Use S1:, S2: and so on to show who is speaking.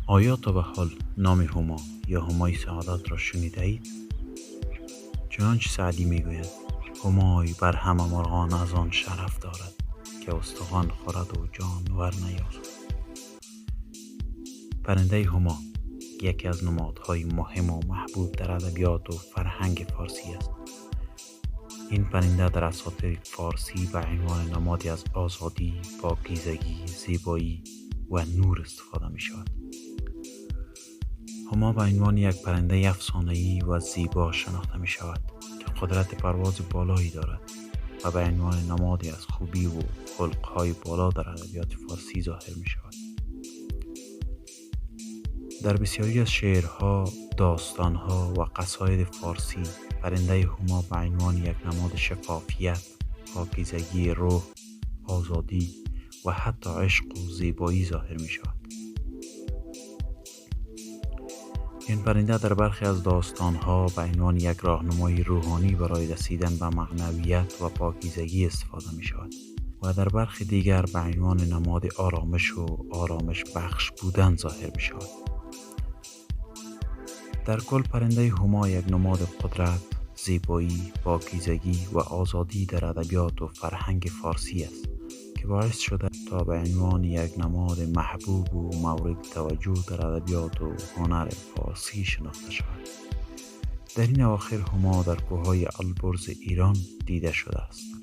S1: آیا تا به حال نام هما یا همای سعادت را شنیده اید؟ چنانچه سعدی میگوید همای بر همه مرغان از آن شرف دارد که استخوان خورد و جانور نیازد. پرنده هما یکی از نمادهای مهم و محبوب در ادبیات و فرهنگ فارسی است. این پرنده در اساطیر فارسی به عنوان نمادی از آزادی، پاکیزگی، زیبایی و نور استفاده می شود. هما به عنوان یک پرنده افسانه‌ای و زیبا شناخته می شود که قدرت پرواز بالایی دارد و به عنوان نمادی از خوبی و خلق‌های بالا در ادبیات فارسی ظاهر می شود. در بسیاری از شعرها، داستانها و قصاید فارسی پرنده هما به عنوان یک نماد شفافیت، پاکیزگی روح، آزادی و حتی عشق و زیبایی ظاهر می شود. این پرنده در برخی از داستانها به عنوان یک راهنمای روحانی برای رسیدن به معنویت و پاکیزگی استفاده می شود و در برخی دیگر به عنوان نماد آرامش و آرامش بخش بودن ظاهر می شود. در کل پرنده هما یک نماد قدرت، زیبایی، پاکیزگی و آزادی در ادبیات و فرهنگ فارسی است که باعث شده تا به عنوان یک نماد محبوب و مورد توجه در ادبیات و هنر فارسی شناخته شود. در این اواخر هما در کوههای البرز ایران دیده شده است.